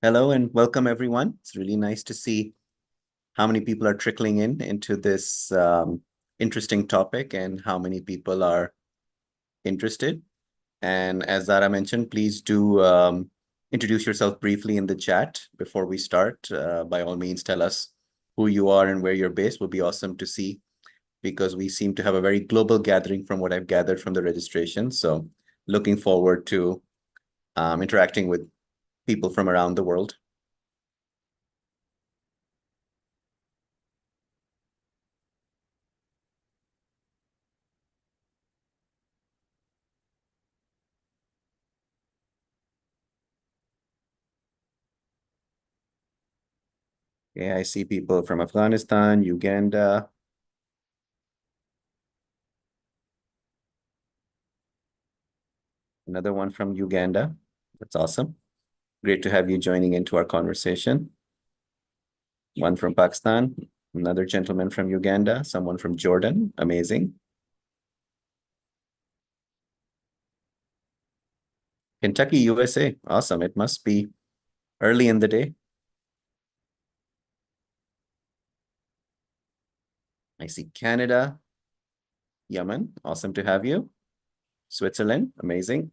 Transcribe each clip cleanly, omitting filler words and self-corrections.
Hello and welcome, everyone. It's really nice to see how many people are trickling in into this interesting topic and how many people are interested. And as Zara mentioned, please do introduce yourself briefly in the chat before we start. By all means, tell us who you are and where you're based. Would be awesome to see because we seem to have a very global gathering from what I've gathered from the registration. So looking forward to interacting with people from around the world. Yeah, I see people from Afghanistan, Uganda, another one from Uganda. That's awesome. Great to have you joining into our conversation. One from Pakistan, another gentleman from Uganda, someone from Jordan. Amazing. Kentucky, USA. Awesome. It must be early in the day. I see Canada, Yemen. Awesome to have you. Switzerland. Amazing.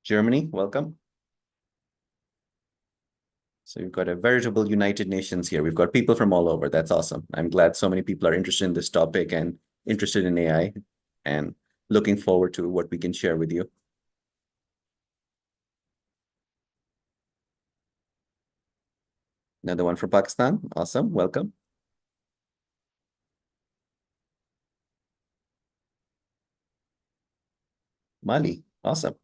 Germany, welcome. So we've got a veritable United Nations here. We've got people from all over. That's awesome. I'm glad so many people are interested in this topic and interested in AI and looking forward to what we can share with you. Another one from Pakistan. Awesome. Welcome. Mali. Awesome.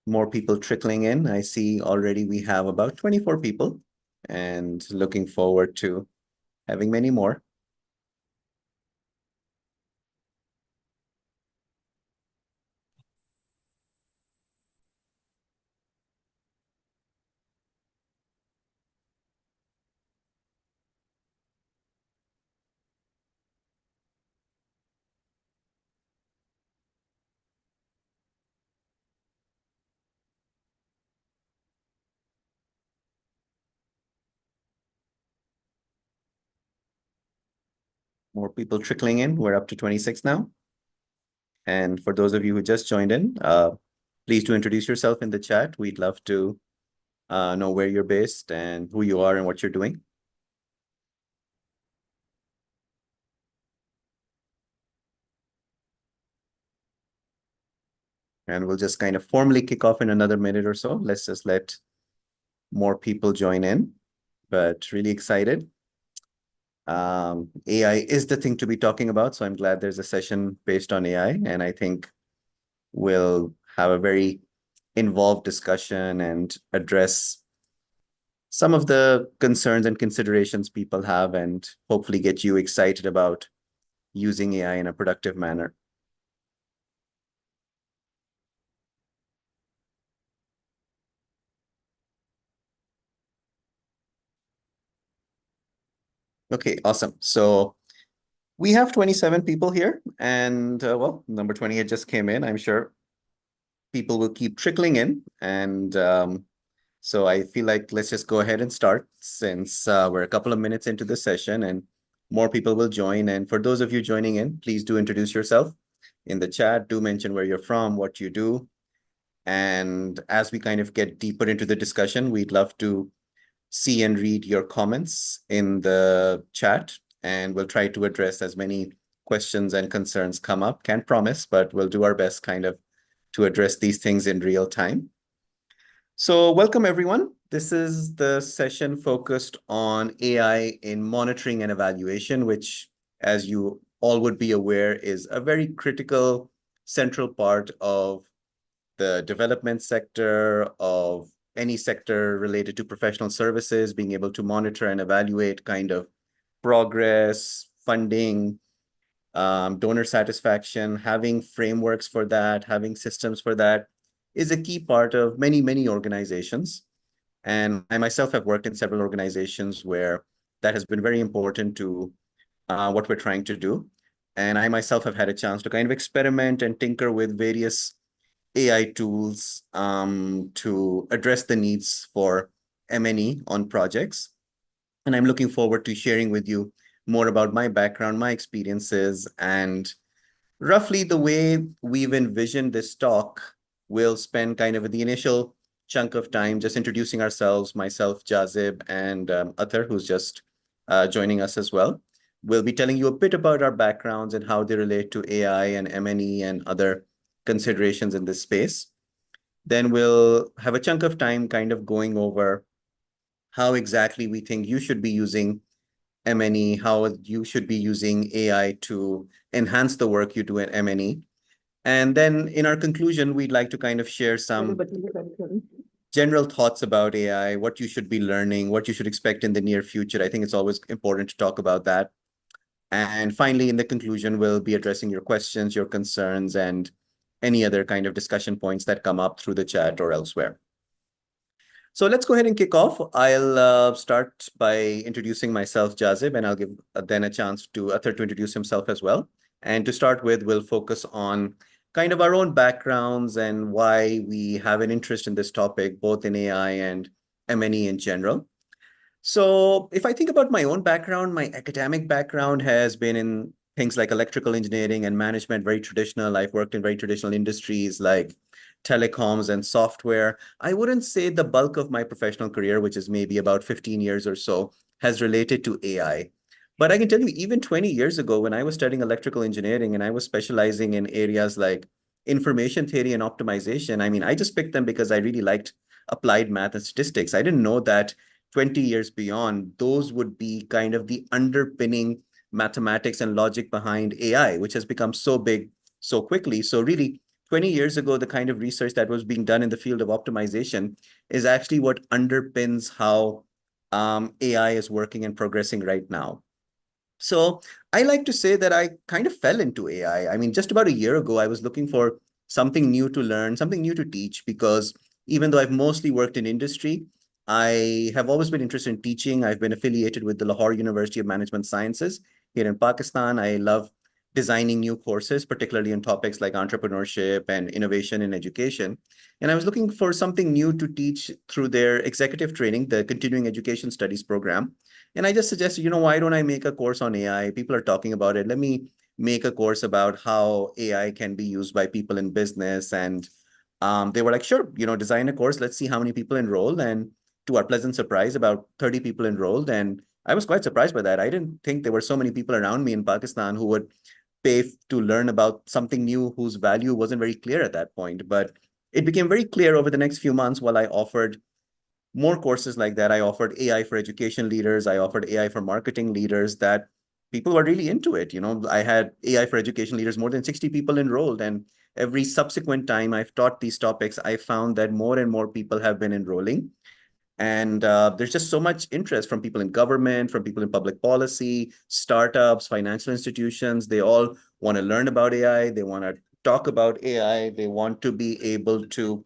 More people trickling in. I see already we have about 24 people and looking forward to having many more. More people trickling in. We're up to 26 now. And for those of you who just joined in, please do introduce yourself in the chat. We'd love to know where you're based and who you are and what you're doing. And we'll just kind of formally kick off in another minute or so. Let's just let more people join in, but really excited. AI is the thing to be talking about. So I'm glad there's a session based on AI. And I think we'll have a very involved discussion and address some of the concerns and considerations people have and hopefully get you excited about using AI in a productive manner. Okay, awesome. So we have 27 people here and well, number 28 just came in. I'm sure people will keep trickling in. And so I feel like let's just go ahead and start since we're a couple of minutes into the session and more people will join. And for those of you joining in, please do introduce yourself in the chat. Do mention where you're from, what you do. And as we kind of get deeper into the discussion, we'd love to see and read your comments in the chat. And we'll try to address as many questions and concerns come up. Can't promise, but we'll do our best kind of to address these things in real time. So welcome, everyone. This is the session focused on AI in monitoring and evaluation, which, as you all would be aware, is a very critical central part of the development sector, of any sector related to professional services, being able to monitor and evaluate kind of progress, funding, donor satisfaction, having frameworks for that, having systems for that is a key part of many, many organizations. And I myself have worked in several organizations where that has been very important to what we're trying to do. And I myself have had a chance to kind of experiment and tinker with various AI tools to address the needs for M&E on projects. And I'm looking forward to sharing with you more about my background, my experiences, and roughly the way we've envisioned this talk. We'll spend kind of the initial chunk of time just introducing ourselves, myself, Jazib, and Athar, who's just joining us as well. We'll be telling you a bit about our backgrounds and how they relate to AI and M&E and other considerations in this space. Then we'll have a chunk of time kind of going over how exactly we think you should be using M&E, how you should be using AI to enhance the work you do at M&E. And then in our conclusion, we'd like to kind of share some general thoughts about AI, what you should be learning, what you should expect in the near future. I think it's always important to talk about that. And finally, in the conclusion, we'll be addressing your questions, your concerns, and any other kind of discussion points that come up through the chat or elsewhere. So let's go ahead and kick off. I'll start by introducing myself, Jazib, and I'll give then a chance to Athar to introduce himself as well. And to start with, we'll focus on kind of our own backgrounds and why we have an interest in this topic, both in AI and M&E in general. So if I think about my own background, my academic background has been in things like electrical engineering and management, very traditional. I've worked in very traditional industries like telecoms and software. I wouldn't say the bulk of my professional career, which is maybe about 15 years or so, has related to AI. But I can tell you, even 20 years ago, when I was studying electrical engineering and I was specializing in areas like information theory and optimization, I mean, I just picked them because I really liked applied math and statistics. I didn't know that 20 years beyond, those would be kind of the underpinning mathematics and logic behind AI, which has become so big so quickly. So really, 20 years ago, the kind of research that was being done in the field of optimization is actually what underpins how AI is working and progressing right now. So I like to say that I kind of fell into AI. I mean, just about a year ago, I was looking for something new to learn, something new to teach, because even though I've mostly worked in industry, I have always been interested in teaching. I've been affiliated with the Lahore University of Management Sciences here in Pakistan. I love designing new courses, particularly in topics like entrepreneurship and innovation in education. And I was looking for something new to teach through their executive training, the continuing education studies program. And I just suggested, why don't I make a course on AI? People are talking about it. Let me make a course about how AI can be used by people in business. And they were like, sure, design a course. Let's see how many people enroll. And to our pleasant surprise, about 30 people enrolled. And I was quite surprised by that. I didn't think there were so many people around me in Pakistan who would pay to learn about something new whose value wasn't very clear at that point. But it became very clear over the next few months while I offered more courses like that. I offered AI for education leaders. I offered AI for marketing leaders, that people were really into it. I had AI for education leaders, more than 60 people enrolled. And every subsequent time I've taught these topics, I found that more and more people have been enrolling. And there's just so much interest from people in government, from people in public policy, startups, financial institutions. They all want to learn about AI. They want to talk about AI. They want to be able to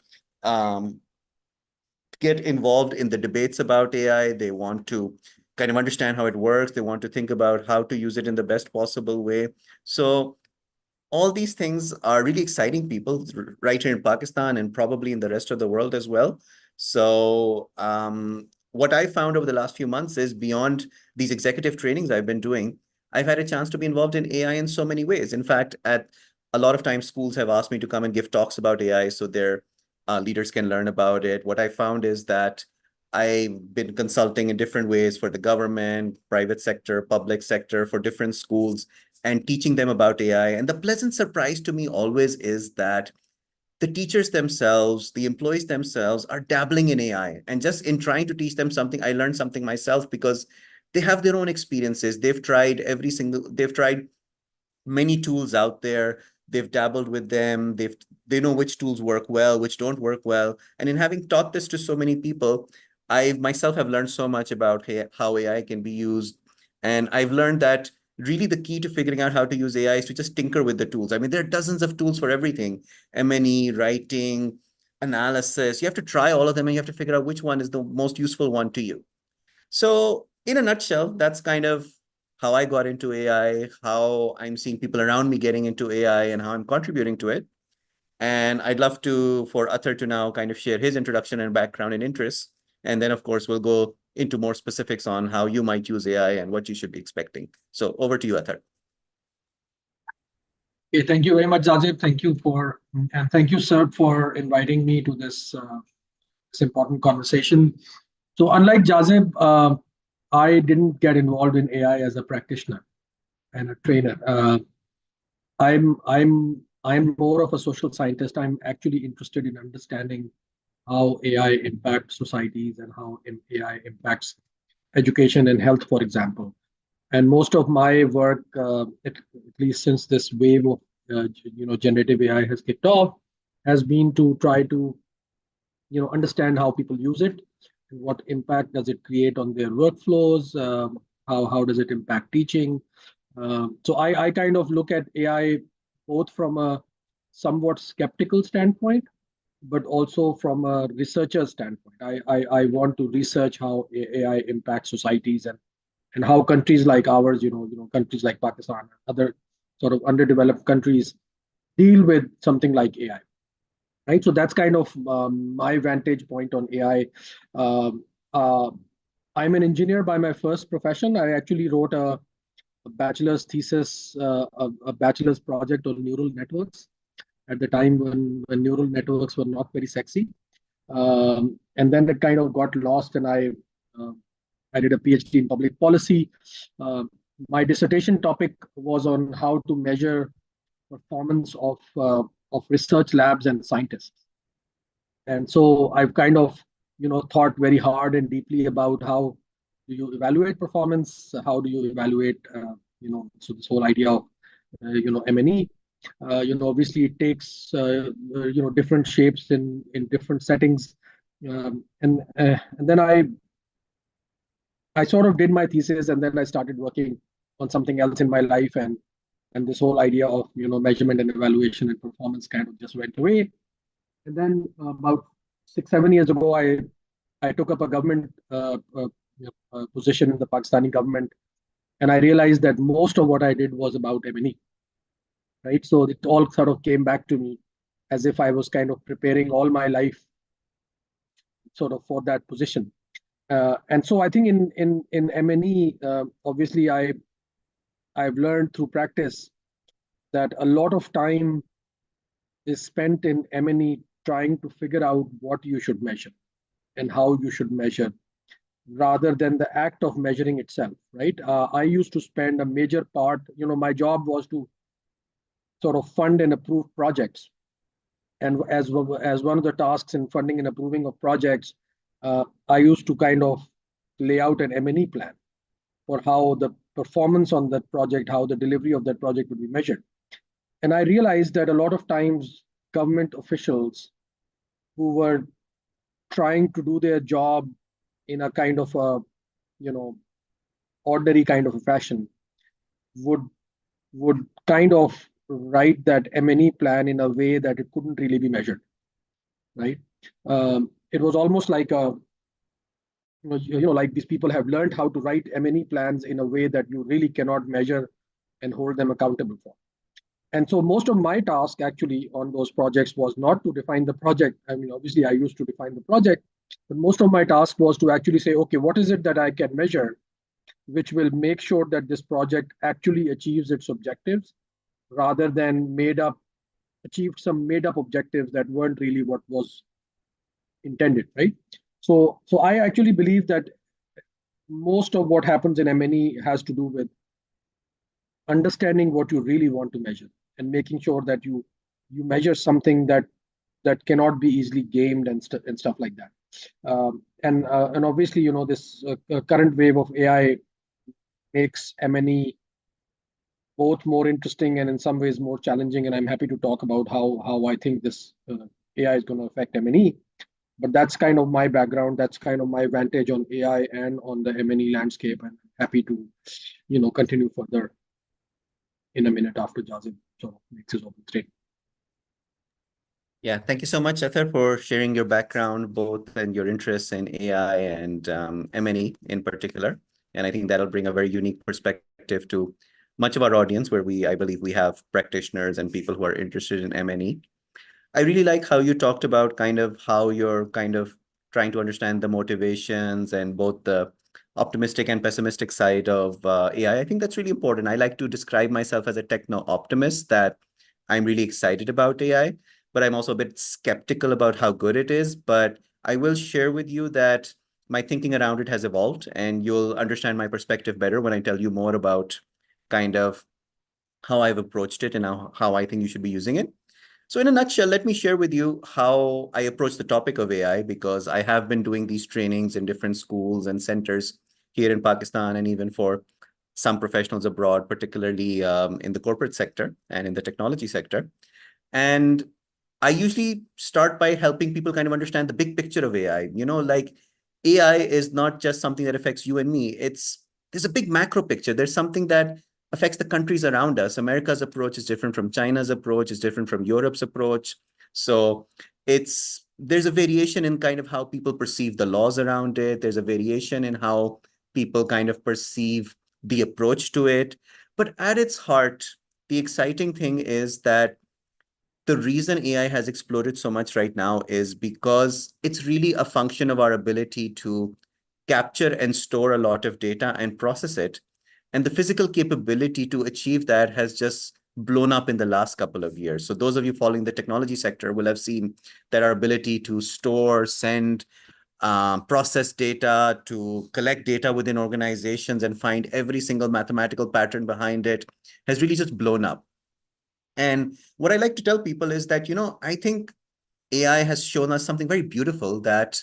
get involved in the debates about AI. They want to kind of understand how it works. They want to think about how to use it in the best possible way. So all these things are really exciting people right here in Pakistan and probably in the rest of the world as well. So what I found over the last few months is, beyond these executive trainings I've been doing, I've had a chance to be involved in AI in so many ways. In fact, at a lot of times, schools have asked me to come and give talks about AI so their leaders can learn about it. What I found is that I've been consulting in different ways for the government, private sector, public sector, for different schools, and teaching them about AI. And the pleasant surprise to me always is that the teachers themselves, the employees themselves are dabbling in AI. And just in trying to teach them something, I learned something myself, because they have their own experiences. They've tried many tools out there. They've dabbled with them. They know which tools work well, which don't work well. And in having taught this to so many people, I myself have learned so much about how AI can be used. And I've learned that really the key to figuring out how to use AI is to just tinker with the tools. I mean, there are dozens of tools for everything: M&E, writing, analysis. You have to try all of them and you have to figure out which one is the most useful one to you. So in a nutshell, that's kind of how I got into AI, how I'm seeing people around me getting into AI, and how I'm contributing to it. And I'd love for Athar to now kind of share his introduction and background and interests. And then, of course, we'll go into more specifics on how you might use AI and what you should be expecting. So over to you, Athar. Okay, thank you very much, Zazib. And thank you, sir, for inviting me to this important conversation. So, unlike Jazib, I didn't get involved in AI as a practitioner and a trainer. I'm more of a social scientist. I'm actually interested in understanding how AI impacts societies and how AI impacts education and health, for example. And most of my work, at least since this wave of generative AI has kicked off, has been to try to understand how people use it, and what impact does it create on their workflows, how does it impact teaching. So I kind of look at AI both from a somewhat skeptical standpoint, but also from a researcher standpoint. I want to research how AI impacts societies, and how countries like ours, countries like Pakistan, other sort of underdeveloped countries deal with something like AI. Right. So that's kind of my vantage point on AI. Um, uh, I'm an engineer by my first profession. I actually wrote a bachelor's thesis, a bachelor's project on neural networks at the time when neural networks were not very sexy. And then it kind of got lost, and uh, I did a PhD in public policy. Uh, my dissertation topic was on how to measure performance of research labs and scientists. And so I've kind of thought very hard and deeply about how do you evaluate performance, how do you evaluate so this whole idea of M&E. Obviously it takes different shapes in different settings. And then I sort of did my thesis, and then I started working on something else in my life, and this whole idea of measurement and evaluation and performance kind of just went away. And then about 6, 7 years ago, I took up a government position in the Pakistani government, and I realized that most of what I did was about M&E. Right, so it all sort of came back to me as if I was kind of preparing all my life sort of for that position. And so I think in M&E, obviously I've learned through practice that a lot of time is spent in M&E trying to figure out what you should measure and how you should measure, rather than the act of measuring itself, right? I used to spend a major part, my job was to sort of fund and approve projects. And as one of the tasks in funding and approving of projects, I used to kind of lay out an M&E plan for how the performance on that project, how the delivery of that project would be measured. And I realized that a lot of times government officials who were trying to do their job in a kind of a, ordinary kind of a fashion would kind of write that M&E plan in a way that it couldn't really be measured, right? It was almost like like these people have learned how to write M&E plans in a way that you really cannot measure and hold them accountable for. And so most of my task actually on those projects was not to define the project. I mean, obviously I used to define the project, but most of my task was to actually say, okay, what is it that I can measure, which will make sure that this project actually achieves its objectives, rather than achieved some made up objectives that weren't really what was intended, right? So I actually believe that most of what happens in M&E has to do with understanding what you really want to measure and making sure that you measure something that cannot be easily gamed and stuff like that. And obviously, this current wave of AI makes M&E both more interesting and in some ways more challenging. And I'm happy to talk about how I think this AI is going to affect M&E. But that's kind of my background. That's kind of my vantage on AI and on the M&E landscape. And happy to, continue further in a minute after Jazib makes his open statement. Yeah, thank you so much, Athar, for sharing your background, both and your interests in AI and M&E in particular. And I think that'll bring a very unique perspective to much of our audience, where I believe we have practitioners and people who are interested in M&E. I really like how you talked about kind of how you're kind of trying to understand the motivations and both the optimistic and pessimistic side of AI. I think that's really important. I like to describe myself as a techno optimist, that I'm really excited about AI, but I'm also a bit skeptical about how good it is. But I will share with you that my thinking around it has evolved, and you'll understand my perspective better when I tell you more about kind of how I've approached it and how I think you should be using it. So in a nutshell, let me share with you how I approach the topic of AI, because I have been doing these trainings in different schools and centers here in Pakistan, and even for some professionals abroad, particularly in the corporate sector and in the technology sector. And I usually start by helping people kind of understand the big picture of AI. Like AI is not just something that affects you and me. There's a big macro picture. There's something that affects the countries around us. America's approach is different from China's approach, is different from Europe's approach. So there's a variation in kind of how people perceive the laws around it. There's a variation in how people kind of perceive the approach to it. But at its heart, the exciting thing is that the reason AI has exploded so much right now is because it's really a function of our ability to capture and store a lot of data and process it. And the physical capability to achieve that has just blown up in the last couple of years. So those of you following the technology sector will have seen that our ability to store, send, process data, to collect data within organizations and find every single mathematical pattern behind it has really just blown up. And what I like to tell people is that, I think AI has shown us something very beautiful, that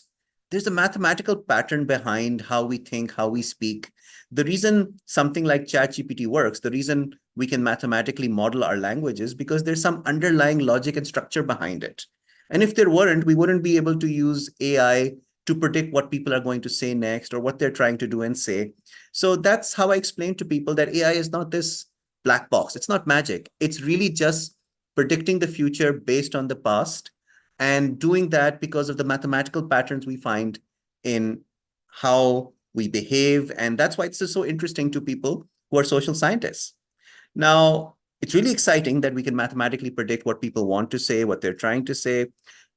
there's a mathematical pattern behind how we think, how we speak. The reason something like ChatGPT works, the reason we can mathematically model our language is because there's some underlying logic and structure behind it. And if there weren't, we wouldn't be able to use AI to predict what people are going to say next or what they're trying to do and say. So that's how I explain to people that AI is not this black box. It's not magic. It's really just predicting the future based on the past, and doing that because of the mathematical patterns we find in how we behave. And that's why it's just so interesting to people who are social scientists. Now, it's really exciting that we can mathematically predict what people want to say, what they're trying to say.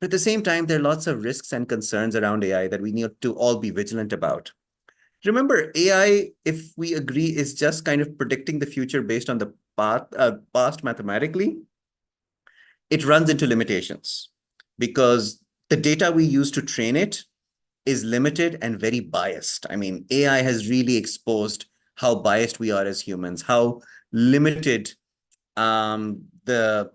But at the same time, there are lots of risks and concerns around AI that we need to all be vigilant about. Remember, AI, if we agree, is just kind of predicting the future based on the past mathematically. It runs into limitations because the data we use to train it is limited and very biased. I mean, AI has really exposed how biased we are as humans, how limited the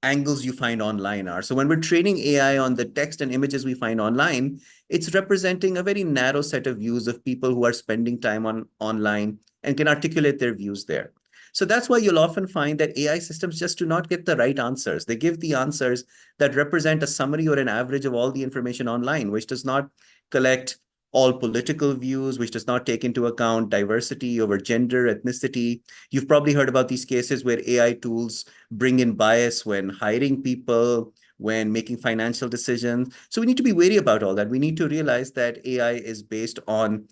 angles you find online are. So when we're training AI on the text and images we find online, it's representing a very narrow set of views of people who are spending time online and can articulate their views there. So that's why you'll often find that AI systems just do not get the right answers. They give the answers that represent a summary or an average of all the information online, which does not collect all political views, which does not take into account diversity over gender, ethnicity. You've probably heard about these cases where AI tools bring in bias when hiring people, when making financial decisions. So we need to be wary about all that. We need to realize that AI is based on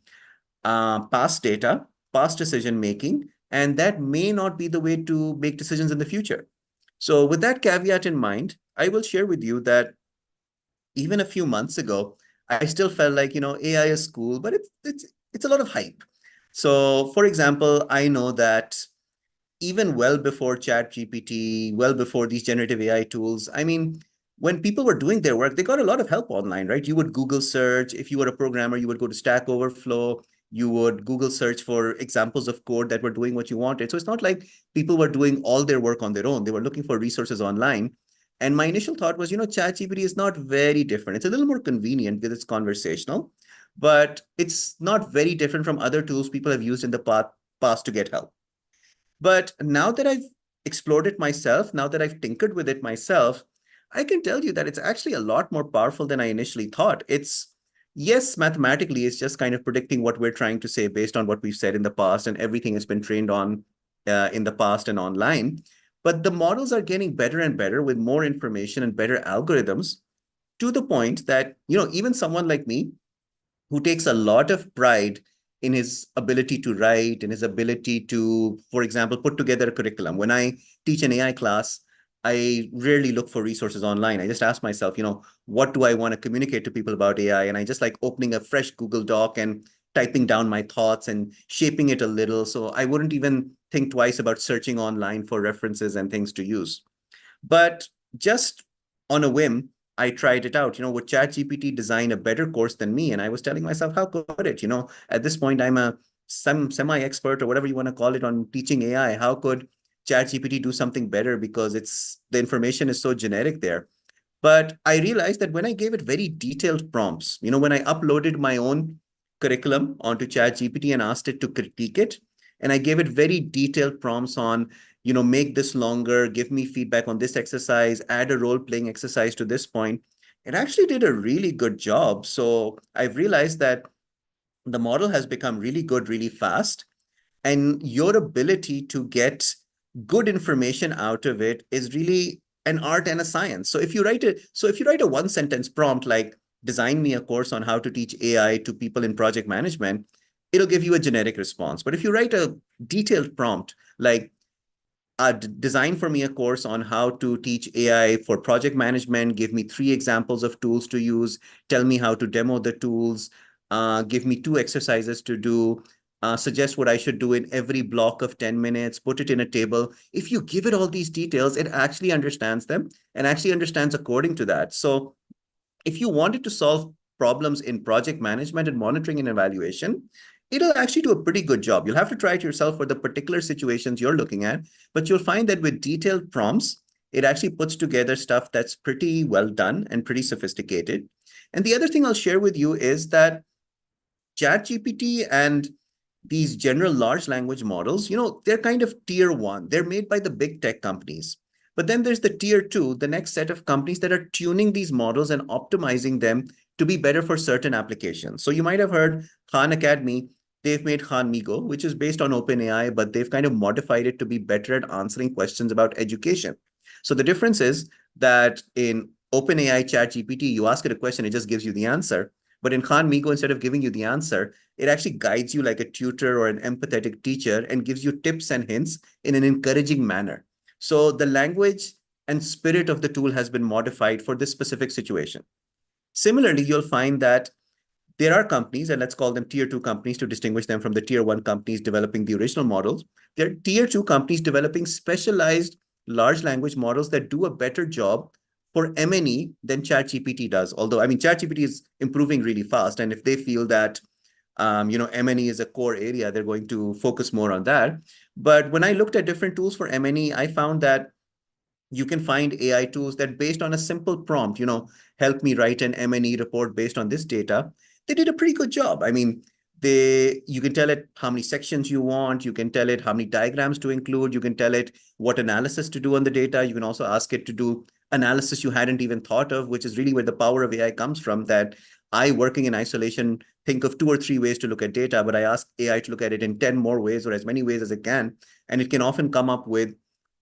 past data, past decision making, and that may not be the way to make decisions in the future. So with that caveat in mind, I will share with you that even a few months ago, I still felt like, AI is cool, but it's a lot of hype. So for example, I know that even well before ChatGPT, well before these generative AI tools, I mean, when people were doing their work, they got a lot of help online, right? You would Google search. If you were a programmer, you would go to Stack Overflow. You would Google search for examples of code that were doing what you wanted. So it's not like people were doing all their work on their own. They were looking for resources online. And my initial thought was, ChatGPT is not very different. It's a little more convenient because it's conversational, but it's not very different from other tools people have used in the past to get help. But now that I've explored it myself, now that I've tinkered with it myself, I can tell you that it's actually a lot more powerful than I initially thought. Yes, mathematically, it's just kind of predicting what we're trying to say based on what we've said in the past, and everything has been trained on in the past and online. But the models are getting better and better with more information and better algorithms, to the point that, even someone like me who takes a lot of pride in his ability to write, in his ability to, for example, put together a curriculum. When I teach an AI class, I rarely look for resources online. I just ask myself, what do I want to communicate to people about AI? And I just like opening a fresh Google Doc and typing down my thoughts and shaping it a little. So I wouldn't even think twice about searching online for references and things to use. But just on a whim, I tried it out. Would ChatGPT design a better course than me? And I was telling myself, how could it? At this point, I'm a semi-expert or whatever you want to call it on teaching AI. How could ChatGPT do something better? Because the information is so generic there. But I realized that when I gave it very detailed prompts, when I uploaded my own curriculum onto ChatGPT and asked it to critique it, and I gave it very detailed prompts on, make this longer, give me feedback on this exercise, add a role-playing exercise to this point, it actually did a really good job. So I've realized that the model has become really good, really fast, and your ability to get good information out of it is really an art and a science. So if you write a one sentence prompt like design me a course on how to teach AI to people in project management, it'll give you a generic response. But if you write a detailed prompt like design for me a course on how to teach AI for project management, give me 3 examples of tools to use, tell me how to demo the tools, give me 2 exercises to do, suggest what I should do in every block of 10 minutes, put it in a table. If you give it all these details, it actually understands them and actually understands according to that. So if you wanted to solve problems in project management and monitoring and evaluation, it'll actually do a pretty good job. You'll have to try it yourself for the particular situations you're looking at, but you'll find that with detailed prompts, it actually puts together stuff that's pretty well done and pretty sophisticated. And the other thing I'll share with you is that ChatGPT and these general large language models, they're kind of tier 1. They're made by the big tech companies. But then there's the tier 2, the next set of companies that are tuning these models and optimizing them to be better for certain applications. So you might have heard Khan Academy. They've made Khan Migo, which is based on OpenAI, but they've kind of modified it to be better at answering questions about education. So the difference is that in OpenAI ChatGPT, you ask it a question, it just gives you the answer. But in Khan Migo, instead of giving you the answer, it actually guides you like a tutor or an empathetic teacher and gives you tips and hints in an encouraging manner. So the language and spirit of the tool has been modified for this specific situation. Similarly, you'll find that there are companies, and let's call them tier 2 companies to distinguish them from the tier 1 companies developing the original models. There are tier 2 companies developing specialized large language models that do a better job for M&E than ChatGPT does. Although, ChatGPT is improving really fast. And if they feel that, M&E is a core area, they're going to focus more on that. But when I looked at different tools for M&E, I found that you can find AI tools that based on a simple prompt, help me write an M&E report based on this data. They did a pretty good job. You can tell it how many sections you want. You can tell it how many diagrams to include. You can tell it what analysis to do on the data. You can also ask it to do analysis you hadn't even thought of, which is really where the power of AI comes from, that I, working in isolation, think of 2 or 3 ways to look at data, but I ask AI to look at it in 10 more ways or as many ways as it can. And it can often come up with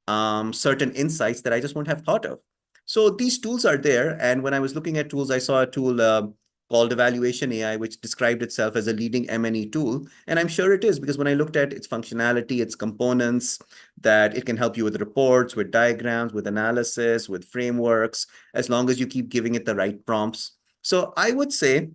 certain insights that I just won't have thought of. So these tools are there. And when I was looking at tools, I saw a tool called Evaluation AI, which described itself as a leading M&E tool. And I'm sure it is, because when I looked at its functionality, its components, that it can help you with reports, with diagrams, with analysis, with frameworks, as long as you keep giving it the right prompts. So I would say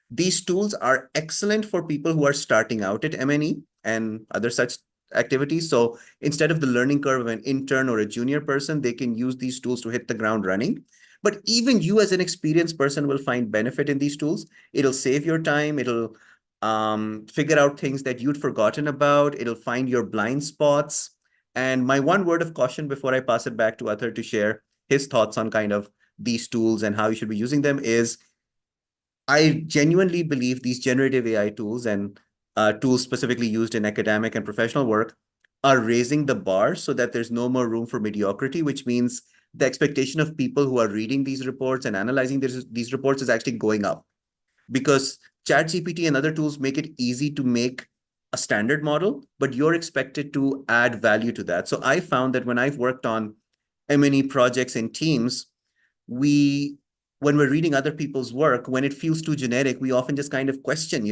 these tools are excellent for people who are starting out at M&E and other such activities. So instead of the learning curve of an intern or a junior person, they can use these tools to hit the ground running. But even you as an experienced person will find benefit in these tools. It'll save your time. It'll figure out things that you'd forgotten about. It'll find your blind spots. And my one word of caution before I pass it back to Athar to share his thoughts on kind of these tools and how you should be using them is, I genuinely believe these generative AI tools and tools specifically used in academic and professional work are raising the bar so that there's no more room for mediocrity, which means the expectation of people who are reading these reports and analyzing these reports is actually going up, because ChatGPT and other tools make it easy to make a standard model, but you're expected to add value to that. So I found that when I've worked on M&E projects in teams, when we're reading other people's work, when it feels too generic, we often just kind of question,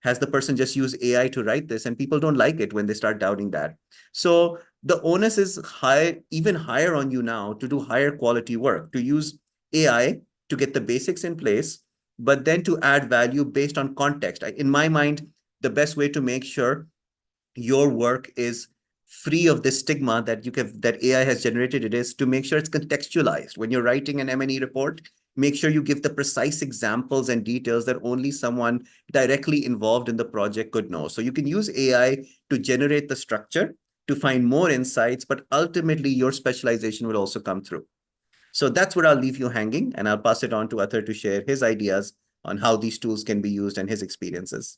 Has the person just used AI to write this? And people don't like it when they start doubting that. So the onus is high, even higher on you now to do higher quality work, to use AI to get the basics in place, but then to add value based on context. In my mind, the best way to make sure your work is free of this stigma that AI has generated it is to make sure it's contextualized. When you're writing an M&E report, make sure you give the precise examples and details that only someone directly involved in the project could know. So you can use AI to generate the structure, to find more insights, but ultimately your specialization will also come through. So that's where I'll leave you hanging, and I'll pass it on to Athar to share his ideas on how these tools can be used and his experiences.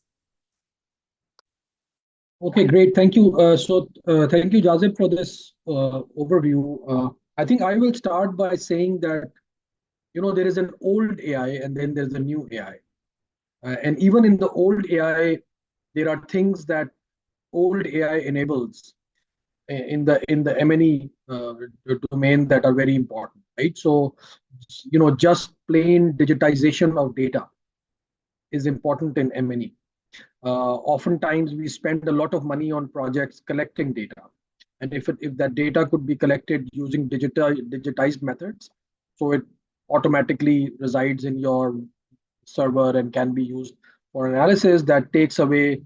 Okay, great. Thank you. Thank you, Jazib, for this overview. I think I will start by saying that, there is an old AI and then there's a new AI. And even in the old AI, there are things that old AI enables in the M&E domain that are very important, right? So, just plain digitization of data is important in M&E. Oftentimes, we spend a lot of money on projects collecting data, and if that data could be collected using digitized methods, so it automatically resides in your server and can be used for analysis, that takes away,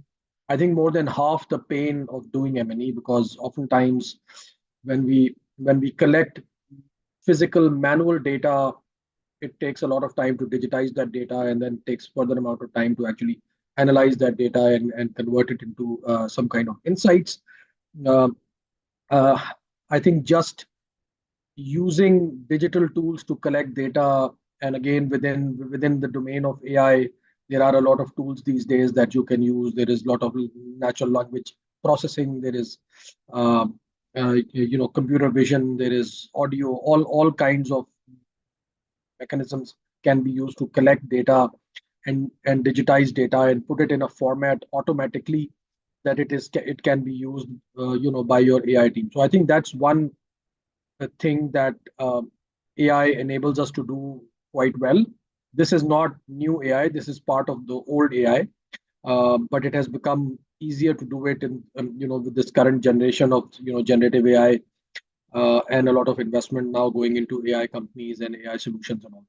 I think, more than half the pain of doing M&E, because oftentimes when we collect physical manual data, it takes a lot of time to digitize that data, and then takes further amount of time to actually analyze that data and convert it into some kind of insights. Uh, uh, I think just using digital tools to collect data, and again within the domain of AI, there are a lot of tools these days that you can use. There is a lot of natural language processing. There is computer vision. There is audio. All kinds of mechanisms can be used to collect data and digitize data and put it in a format automatically that it can be used by your AI team. So I think that's one thing that AI enables us to do quite well. This is not new AI. This is part of the old AI, but it has become easier to do it in with this current generation of generative AI, and a lot of investment now going into AI companies and AI solutions and all that.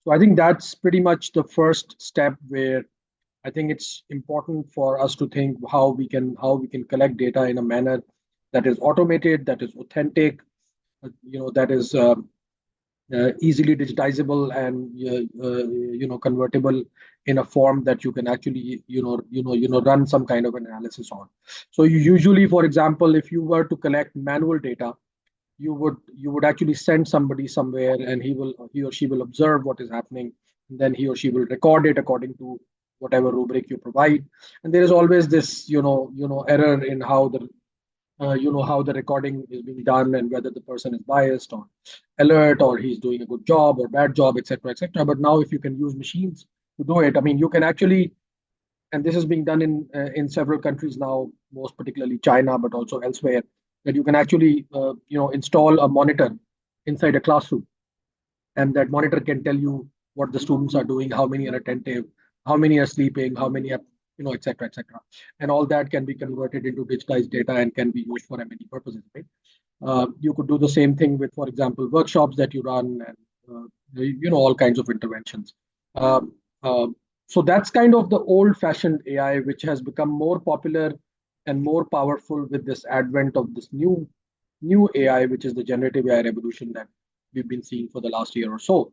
So I think that's pretty much the first step, where I think it's important for us to think how we can collect data in a manner that is automated, that is authentic, that is easily digitizable, and convertible in a form that you can actually run some kind of an analysis on. So you usually, for example, if you were to collect manual data, you would actually send somebody somewhere, and he or she will observe what is happening, and then he or she will record it according to whatever rubric you provide. And there is always this error in how the recording is being done, and whether the person is biased or alert, or he's doing a good job or bad job, etc., etc. But now, if you can use machines to do it, I mean, you can actually, and this is being done in several countries now, most particularly China, but also elsewhere, that you can actually install a monitor inside a classroom, and that monitor can tell you what the students are doing, how many are attentive, how many are sleeping, how many are, etc., etc. And all that can be converted into digitized data and can be used for many purposes, right? You could do the same thing with, for example, workshops that you run, and all kinds of interventions. Um, um, so that's kind of the old-fashioned AI, which has become more popular and more powerful with this advent of this new AI, which is the generative AI revolution that we've been seeing for the last year or so.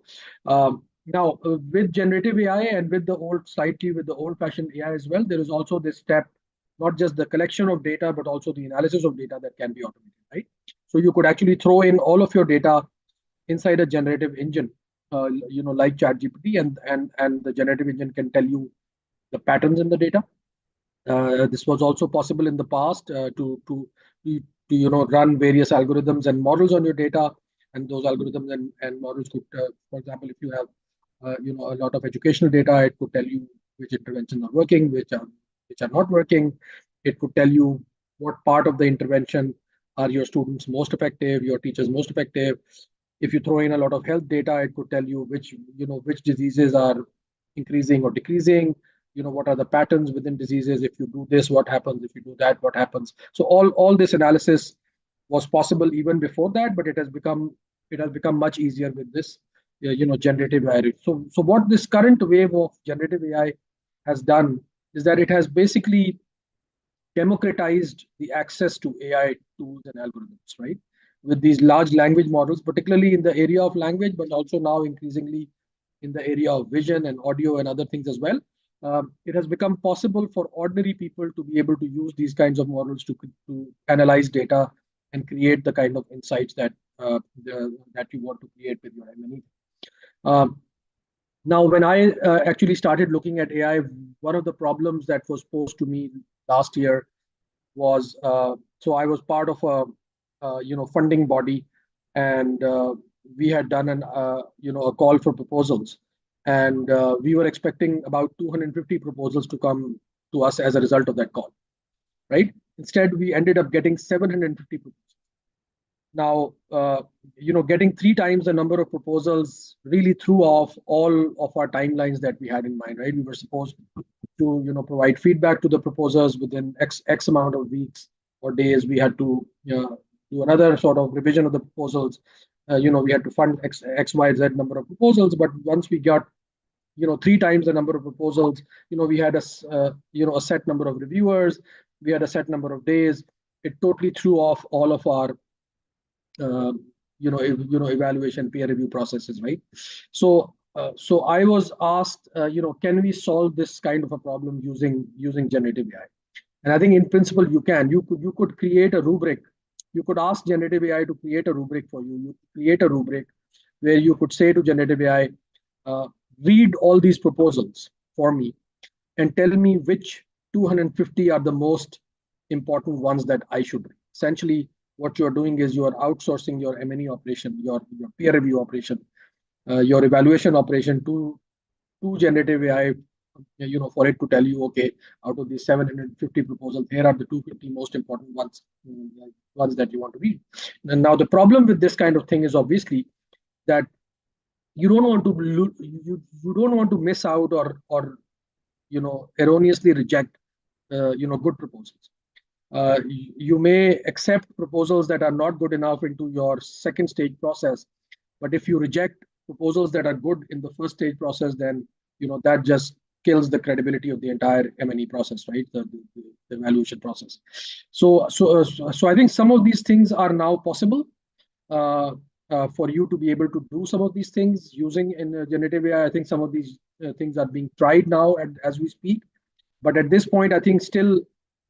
Now, with generative AI and with the old-fashioned AI as well, there is also this step, not just the collection of data, but also the analysis of data that can be automated, right? So you could actually throw in all of your data inside a generative engine, like ChatGPT, and the generative engine can tell you the patterns in the data. This was also possible in the past, to run various algorithms and models on your data, and those algorithms and models could, for example, if you have a lot of educational data, it could tell you which interventions are working, which are not working. It could tell you what part of the intervention are your students most effective, your teachers most effective. If you throw in a lot of health data, it could tell you which diseases are increasing or decreasing, what are the patterns within diseases? If you do this, what happens? If you do that, what happens? So all this analysis was possible even before that, but it has become much easier with this generative AI. So what this current wave of generative AI has done is that it has basically democratized the access to AI tools and algorithms, right? With these large language models, particularly in the area of language, but also now increasingly in the area of vision and audio and other things as well. It has become possible for ordinary people to be able to use these kinds of models to analyze data and create the kind of insights that you want to create with your M&E. Now, when I actually started looking at AI, one of the problems that was posed to me last year was so I was part of a funding body, and we had done a call for proposals, and we were expecting about 250 proposals to come to us as a result of that call, right? Instead, we ended up getting 750 proposals. Now, getting 3 times the number of proposals really threw off all of our timelines that we had in mind, right? We were supposed to, provide feedback to the proposers within X amount of weeks or days. We had to do another sort of revision of the proposals. We had to fund X, Y, Z number of proposals. But once we got, 3 times the number of proposals, we had a set number of reviewers. We had a set number of days. It totally threw off all of our evaluation peer review processes, right? So I was asked, can we solve this kind of a problem using generative AI? And I think in principle you can. You could create a rubric. You could ask generative AI to create a rubric for you. You create a rubric where you could say to generative AI, read all these proposals for me and tell me which 250 are the most important ones that I should read. Essentially, what you're doing is you're outsourcing your M&E operation, your peer review operation, your evaluation operation to generative AI, for it to tell you, okay, out of these 750 proposals, here are the 250 most important ones that you want to read. And now the problem with this kind of thing is obviously that you don't want to miss out or erroneously reject good proposals. You may accept proposals that are not good enough into your second stage process, but if you reject proposals that are good in the first stage process, then that just kills the credibility of the entire M&E process, right? The evaluation process. So I think some of these things are now possible for you to be able to do some of these things using in generative AI. I think some of these things are being tried now as we speak, but at this point, I think still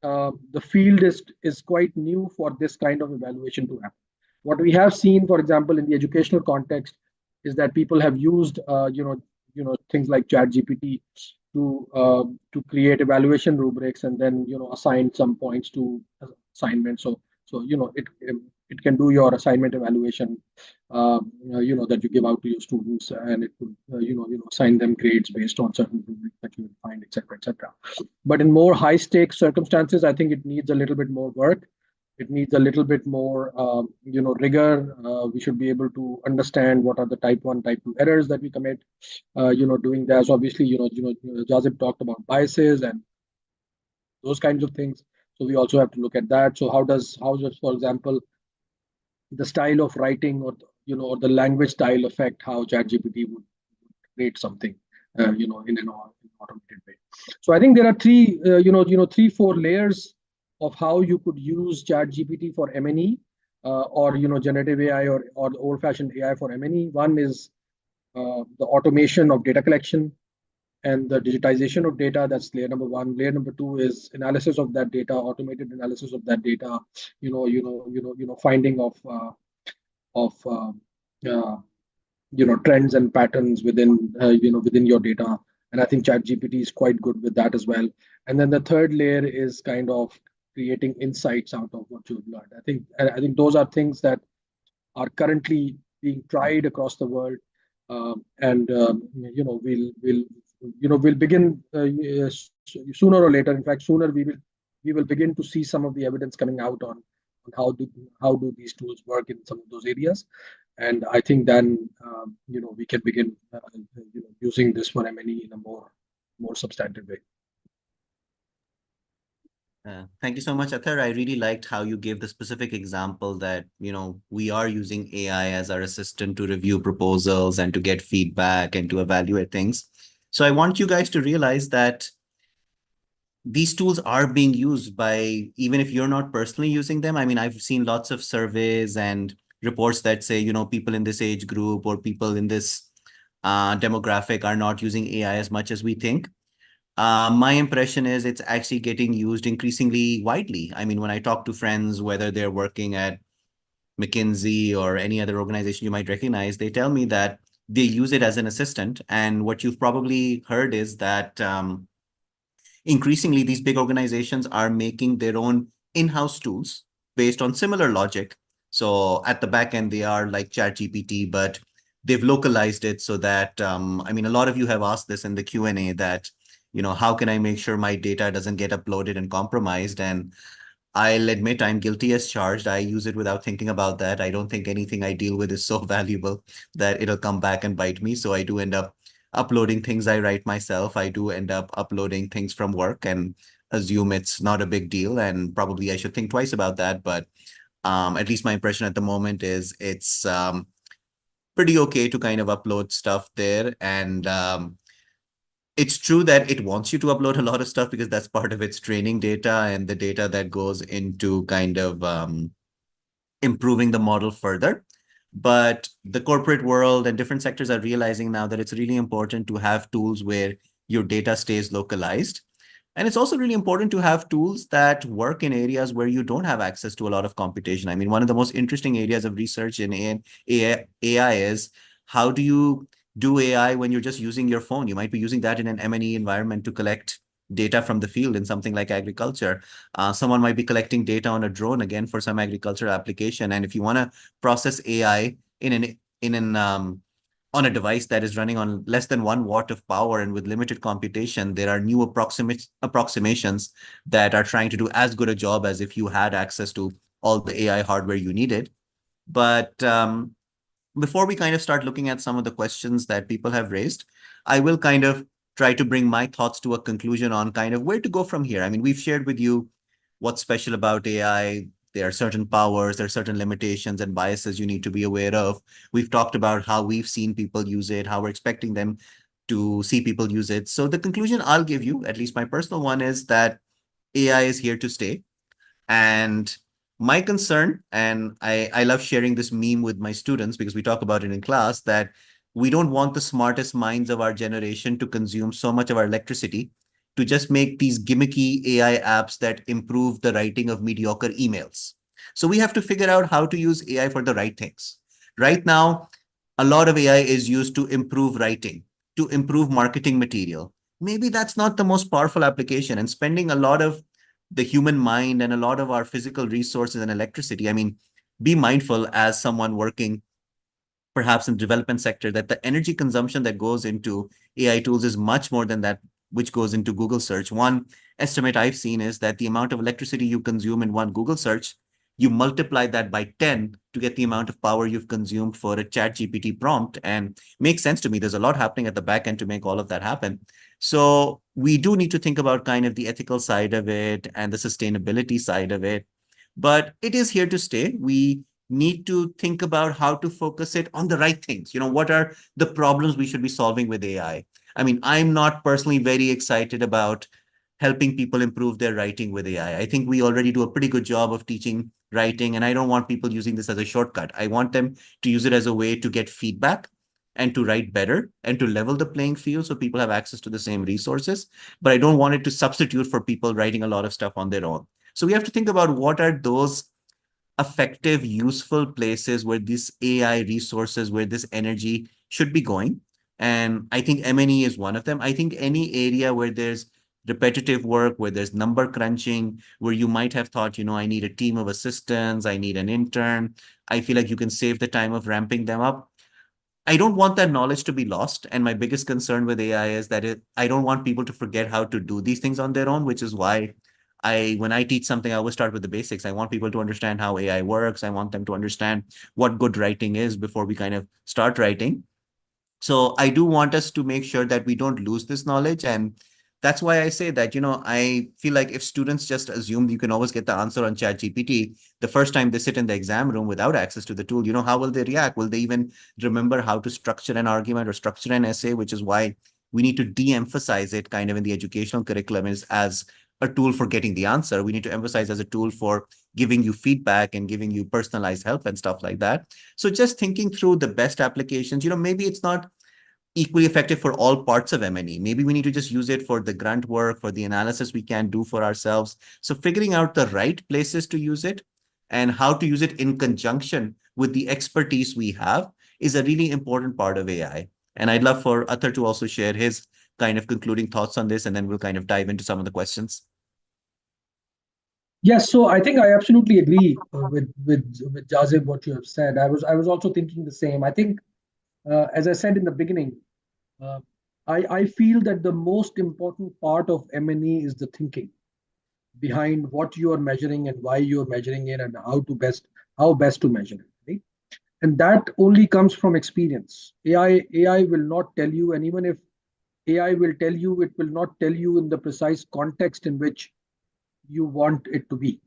the field is quite new for this kind of evaluation to happen. What we have seen, for example, in the educational context, is that people have used things like ChatGPT to create evaluation rubrics and then assign some points to assignments. So it can do your assignment evaluation that you give out to your students, and it will assign them grades based on certain rubrics that you will find, etc. But in more high stakes circumstances, I think it needs a little bit more work. It needs a little bit more rigor. We should be able to understand what are the type 1, type 2 errors that we commit doing that. So obviously Jazib talked about biases and those kinds of things, so we also have to look at that. So how does for example the style of writing or the language style affect how ChatGPT would create something in an automated way. So I think there are three, 4 layers of how you could use ChatGPT for M&E or generative AI or the old-fashioned AI for M&E. One is the automation of data collection and the digitization of data. That's layer number 1. Layer number 2 is analysis of that data, automated analysis of that data. Finding of trends and patterns within your data. And I think ChatGPT is quite good with that as well. And then the third layer is kind of creating insights out of what you've learned. I think those are things that are currently being tried across the world, and we'll begin sooner or later. In fact, sooner we will begin to see some of the evidence coming out on how do these tools work in some of those areas. And I think then we can begin using this for M&E in a more substantive way. Thank you so much, Athar. I really liked how you gave the specific example that, we are using AI as our assistant to review proposals and to get feedback and to evaluate things. So I want you guys to realize that these tools are being used by, even if you're not personally using them. I mean, I've seen lots of surveys and reports that say, people in this age group or people in this demographic are not using AI as much as we think. My impression is it's actually getting used increasingly widely. I mean, when I talk to friends, whether they're working at McKinsey or any other organization you might recognize, they tell me that they use it as an assistant. And what you've probably heard is that increasingly these big organizations are making their own in-house tools based on similar logic. So at the back end, they are like ChatGPT, but they've localized it so that, I mean, a lot of you have asked this in the Q&A that, how can I make sure my data doesn't get uploaded and compromised? And I'll admit I'm guilty as charged. I use it without thinking about that. I don't think anything I deal with is so valuable that it'll come back and bite me. So I do end up uploading things I write myself. I do end up uploading things from work and assume it's not a big deal. And probably I should think twice about that. But at least my impression at the moment is it's pretty okay to kind of upload stuff there. And it's true that it wants you to upload a lot of stuff because that's part of its training data and the data that goes into kind of improving the model further. But the corporate world and different sectors are realizing now that it's really important to have tools where your data stays localized. And it's also really important to have tools that work in areas where you don't have access to a lot of computation. I mean, one of the most interesting areas of research in AI is how do you do AI when you're just using your phone? You might be using that in an M&E environment to collect data from the field in something like agriculture. Someone might be collecting data on a drone again for some agricultural application. And if you want to process AI in an on a device that is running on less than 1 watt of power and with limited computation, there are new approximations that are trying to do as good a job as if you had access to all the AI hardware you needed. But before we kind of start looking at some of the questions that people have raised, I will kind of try to bring my thoughts to a conclusion on kind of where to go from here. I mean, we've shared with you what's special about AI. There are certain powers, there are certain limitations and biases you need to be aware of. We've talked about how we've seen people use it, how we're expecting them to see people use it. So the conclusion I'll give you, at least my personal one, is that AI is here to stay. And my concern, and I love sharing this meme with my students because we talk about it in class, that we don't want the smartest minds of our generation to consume so much of our electricity to just make these gimmicky AI apps that improve the writing of mediocre emails. So we have to figure out how to use AI for the right things. Right now, a lot of AI is used to improve writing, to improve marketing material. Maybe that's not the most powerful application, and spending a lot of the human mind and a lot of our physical resources and electricity. I mean, be mindful as someone working perhaps in the development sector that the energy consumption that goes into AI tools is much more than that which goes into Google search. One estimate I've seen is that the amount of electricity you consume in one Google search, you multiply that by 10 to get the amount of power you've consumed for a ChatGPT prompt. And makes sense to me. There's a lot happening at the back end to make all of that happen. So we do need to think about kind of the ethical side of it and the sustainability side of it. But it is here to stay. We need to think about how to focus it on the right things. What are the problems we should be solving with AI? I mean, I'm not personally very excited about helping people improve their writing with AI. I think we already do a pretty good job of teaching writing, and I don't want people using this as a shortcut. I want them to use it as a way to get feedback and to write better and to level the playing field so people have access to the same resources. But I don't want it to substitute for people writing a lot of stuff on their own. So we have to think about what are those effective, useful places where this AI resources, where this energy should be going. And I think M&E is one of them. I think any area where there's repetitive work, where there's number crunching, where you might have thought, I need a team of assistants, I need an intern. I feel like you can save the time of ramping them up. I don't want that knowledge to be lost. And my biggest concern with AI is that I don't want people to forget how to do these things on their own, which is why when I teach something, I always start with the basics. I want people to understand how AI works. I want them to understand what good writing is before we kind of start writing. So I do want us to make sure that we don't lose this knowledge. And that's why I say that, I feel like if students just assume you can always get the answer on ChatGPT the first time they sit in the exam room without access to the tool, how will they react? Will they even remember how to structure an argument or structure an essay? Which is why we need to de-emphasize it kind of in the educational curriculum is as a tool for getting the answer. We need to emphasize as a tool for giving you feedback and giving you personalized help and stuff like that. So just thinking through the best applications, maybe it's not equally effective for all parts of M&E. Maybe we need to just use it for the grunt work, for the analysis we can do for ourselves. So figuring out the right places to use it and how to use it in conjunction with the expertise we have is a really important part of AI. And I'd love for Athar to also share his kind of concluding thoughts on this, and then we'll kind of dive into some of the questions. Yes, so I think I absolutely agree with Jazib what you have said. I was also thinking the same. I think, as I said in the beginning, uh, I feel that the most important part of M&E is the thinking behind what you are measuring and why you are measuring it and how best to measure it, right? And that only comes from experience. AI will not tell you, and even if AI will tell you, it will not tell you in the precise context in which you want it to be,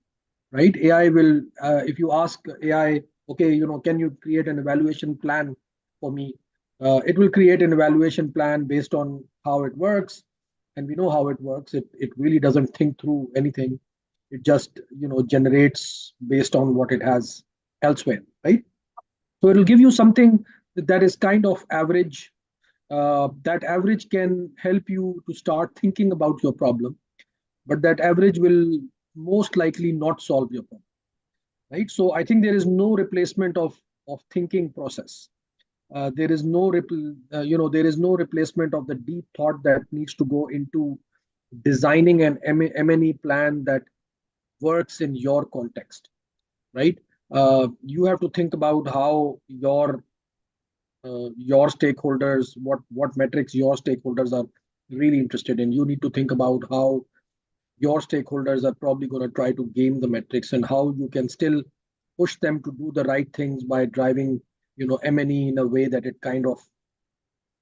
right? AI will, if you ask AI, okay, can you create an evaluation plan for me? It will create an evaluation plan based on how it works, and we know how it works. It really doesn't think through anything. It just generates based on what it has elsewhere, right? So it'll give you something that is kind of average. That average can help you to start thinking about your problem, but that average will most likely not solve your problem, right? So I think there is no replacement of thinking process. There is no there is no replacement of the deep thought that needs to go into designing an M&E plan that works in your context, right? You have to think about how your stakeholders, what metrics your stakeholders are really interested in. You need to think about how your stakeholders are probably going to try to game the metrics, and how you can still push them to do the right things by driving M&E in a way that it kind of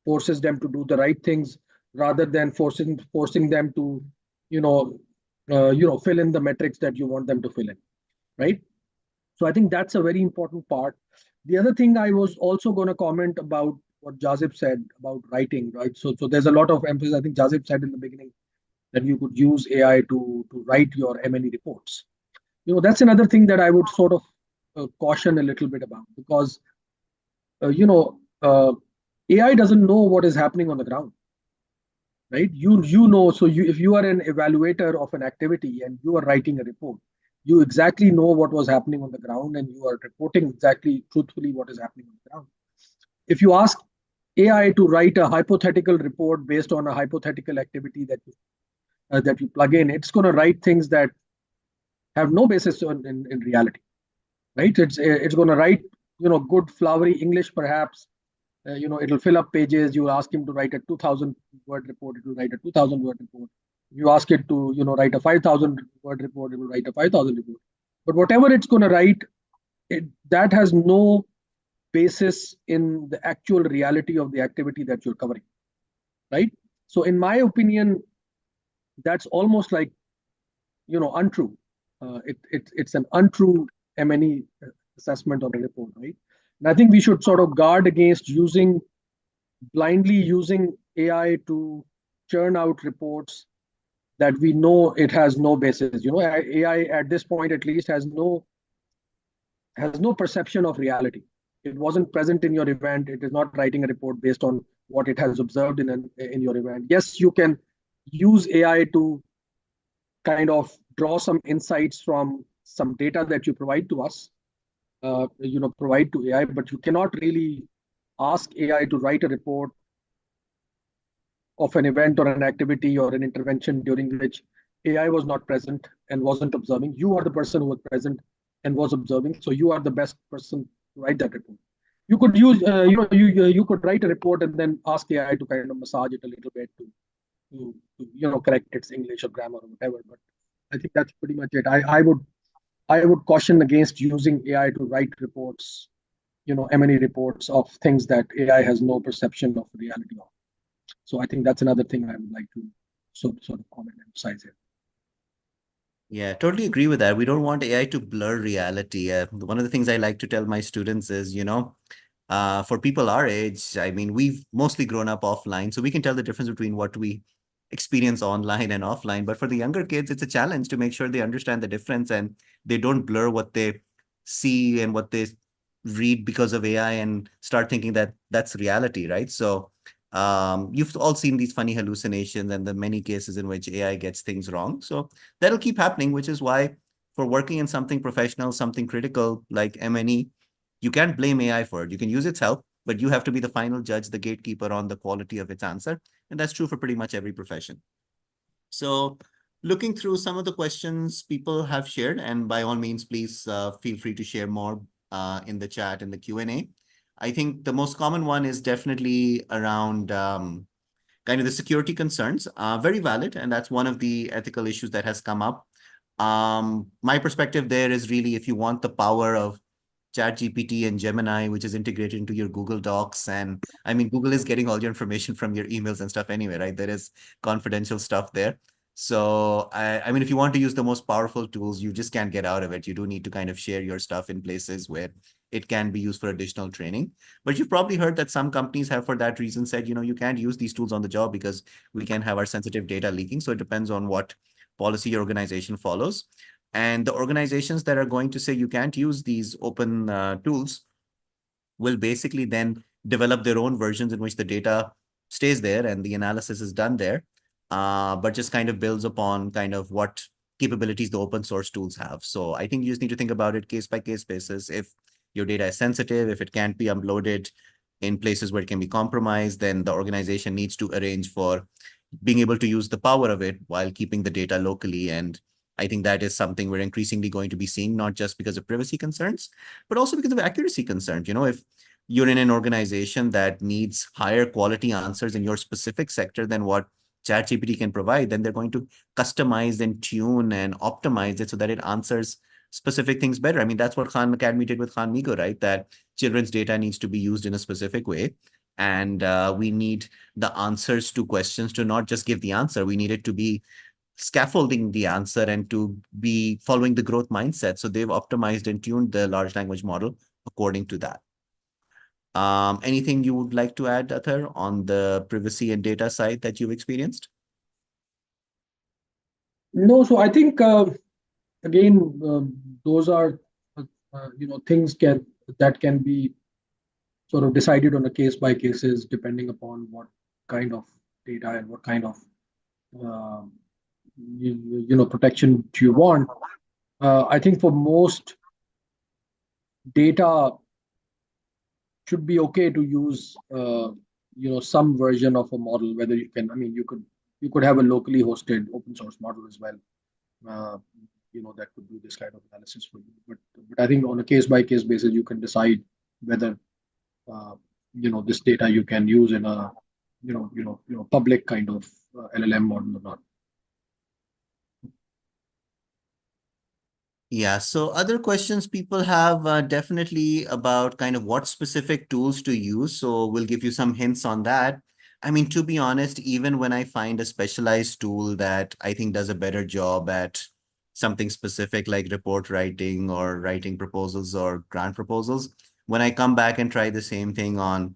forces them to do the right things, rather than forcing them to you know fill in the metrics that you want them to fill in, right? So I think that's a very important part. The other thing I was also going to comment about what Jazib said about writing, right? So there's a lot of emphasis. I think Jazib said in the beginning that you could use AI to write your M&E reports. That's another thing that I would sort of caution a little bit about, because uh, you know uh, AI doesn't know what is happening on the ground, right? So if you are an evaluator of an activity and you are writing a report, you exactly know what was happening on the ground, and you are reporting exactly truthfully what is happening on the ground. If you ask AI to write a hypothetical report based on a hypothetical activity that you plug in, it's going to write things that have no basis in reality, right? It's going to write good flowery English, perhaps. It'll fill up pages. You ask him to write a 2,000 word report, it will write a 2,000 word report. You ask it to write a 5,000 word report, it will write a 5,000 report. But whatever it's going to write, that has no basis in the actual reality of the activity that you're covering, right? So in my opinion, that's almost like untrue. It's an untrue M&E assessment of a report, right? And I think we should sort of guard against blindly using AI to churn out reports that we know it has no basis. AI at this point at least has no perception of reality. It wasn't present in your event. It is not writing a report based on what it has observed in your event. Yes, you can use AI to kind of draw some insights from some data that you provide to us, provide to AI, but you cannot really ask AI to write a report of an event or an activity or an intervention during which AI was not present and wasn't observing. You are the person who was present and was observing, so you are the best person to write that report. You could use, you could write a report and then ask AI to kind of massage it a little bit to correct its English or grammar or whatever. But I think that's pretty much it. I would caution against using AI to write reports, M&E reports of things that AI has no perception of reality of. So I think that's another thing I would like to sort of comment and emphasize here. Yeah, totally agree with that. We don't want AI to blur reality. One of the things I like to tell my students is, for people our age, I mean, we've mostly grown up offline, so we can tell the difference between what we experience online and offline. But for the younger kids, it's a challenge to make sure they understand the difference and they don't blur what they see and what they read because of AI and start thinking that that's reality, right? So you've all seen these funny hallucinations and the many cases in which AI gets things wrong. So that'll keep happening, which is why for working in something professional, something critical like M&E, you can't blame AI for it. You can use its help, but you have to be the final judge, the gatekeeper on the quality of its answer. And that's true for pretty much every profession. So looking through some of the questions people have shared, and by all means, please feel free to share more in the chat and the Q&A. I think the most common one is definitely around kind of the security concerns, very valid. And that's one of the ethical issues that has come up. My perspective there is really if you want the power of ChatGPT and Gemini, which is integrated into your Google Docs. And I mean, Google is getting all your information from your emails and stuff anyway, right? There is confidential stuff there. So, I mean, if you want to use the most powerful tools, you just can't get out of it. You do need to kind of share your stuff in places where it can be used for additional training. But you've probably heard that some companies have, for that reason, said, you can't use these tools on the job because we can have our sensitive data leaking. So it depends on what policy your organization follows. And the organizations that are going to say you can't use these open tools will basically then develop their own versions in which the data stays there and the analysis is done there, but just kind of builds upon kind of what capabilities the open source tools have. So I think you just need to think about it case by case basis. If your data is sensitive, if it can't be uploaded in places where it can be compromised, then the organization needs to arrange for being able to use the power of it while keeping the data locally. And I think that is something we're increasingly going to be seeing, not just because of privacy concerns, but also because of accuracy concerns. If you're in an organization that needs higher quality answers in your specific sector than what ChatGPT can provide, then they're going to customize and tune and optimize it so that it answers specific things better. I mean, that's what Khan Academy did with Khan Migo, right? That children's data needs to be used in a specific way. And we need the answers to questions to not just give the answer. We need it to be scaffolding the answer and to be following the growth mindset. So they've optimized and tuned the large language model according to that. Anything you would like to add, Athar, on the privacy and data side that you've experienced? No, so I think again, those are things that can be sort of decided on a case by cases depending upon what kind of data and what kind of uh, protection you want. I think for most data should be okay to use some version of a model. Whether you can, I mean, you could have a locally hosted open source model as well. Uh, that could do this kind of analysis for you. But I think on a case by case basis, you can decide whether this data you can use in a public kind of LLM model or not. Yeah, so other questions people have definitely about kind of what specific tools to use. So we'll give you some hints on that. I mean, to be honest, even when I find a specialized tool that I think does a better job at something specific like report writing or writing proposals or grant proposals, when I come back and try the same thing on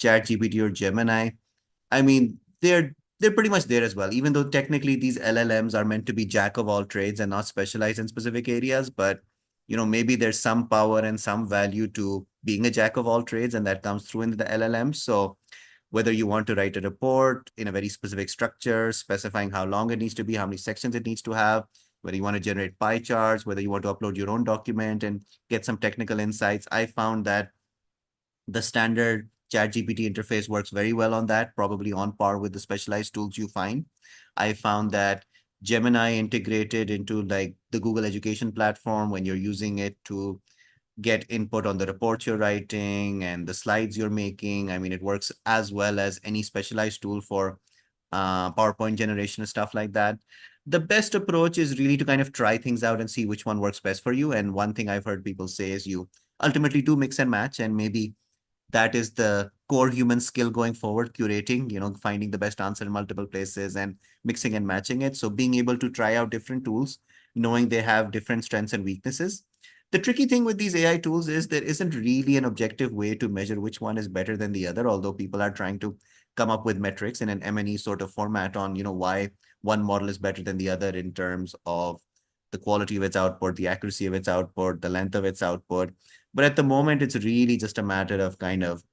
ChatGPT or Gemini, I mean, they're pretty much there as well, even though technically these LLMs are meant to be jack of all trades and not specialized in specific areas. But maybe there's some power and some value to being a jack of all trades, and that comes through in the LLM. So whether you want to write a report in a very specific structure, specifying how long it needs to be, how many sections it needs to have, whether you want to generate pie charts, whether you want to upload your own document and get some technical insights, I found that the standard ChatGPT interface works very well on that, probably on par with the specialized tools you find. I found that Gemini integrated into like the Google Education platform when you're using it to get input on the reports you're writing and the slides you're making. I mean, it works as well as any specialized tool for PowerPoint generation and stuff like that. The best approach is really to kind of try things out and see which one works best for you. And one thing I've heard people say is you ultimately do mix and match, and maybe that is the core human skill going forward, curating, finding the best answer in multiple places and mixing and matching it. So being able to try out different tools, knowing they have different strengths and weaknesses. The tricky thing with these AI tools is there isn't really an objective way to measure which one is better than the other, although people are trying to come up with metrics in an M&E sort of format on, why one model is better than the other in terms of the quality of its output, the accuracy of its output, the length of its output. But at the moment, it's really just a matter of kind of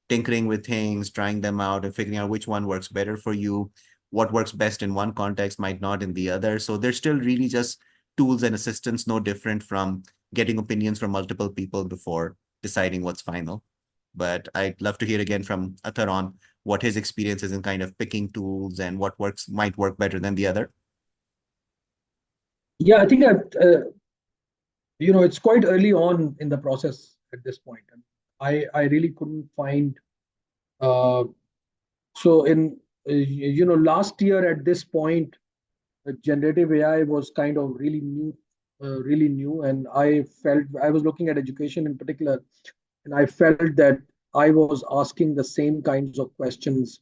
tinkering with things, trying them out and figuring out which one works better for you. What works best in one context might not in the other. So they're still really just tools and assistants, no different from getting opinions from multiple people before deciding what's final. But I'd love to hear again from Athar on what his experience is in kind of picking tools and what might work better than the other. Yeah, I think that it's quite early on in the process at this point, and I really couldn't find. So in last year at this point, generative AI was kind of really new, and I was looking at education in particular, and I felt that I was asking the same kinds of questions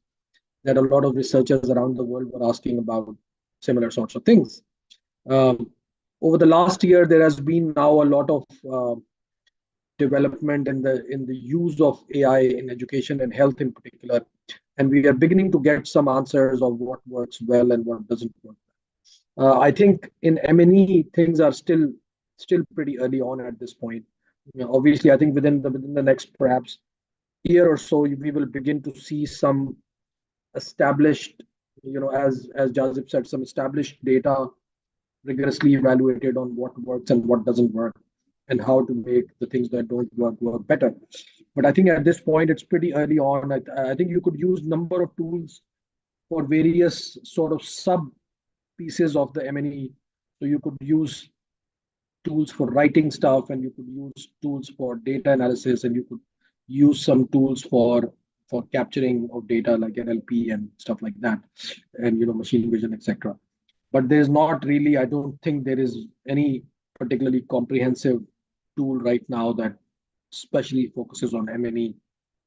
that a lot of researchers around the world were asking about similar sorts of things. Um, Over the last year, there has been now a lot of development in the use of AI in education and health in particular, and we are beginning to get some answers of what works well and what doesn't work. I think in M&E things are still pretty early on at this point. Obviously, I think within the next perhaps year or so, we will begin to see some established, as Jazib said, some established data rigorously evaluated on what works and what doesn't work, and how to make the things that don't work better. But I think at this point it's pretty early on. I think you could use number of tools for various sort of sub pieces of the M&E. So you could use tools for writing stuff, and you could use tools for data analysis, and you could use some tools for capturing of data like NLP and stuff like that, and machine vision, etc. But there's not really, I don't think there is any particularly comprehensive tool right now that especially focuses on M&E,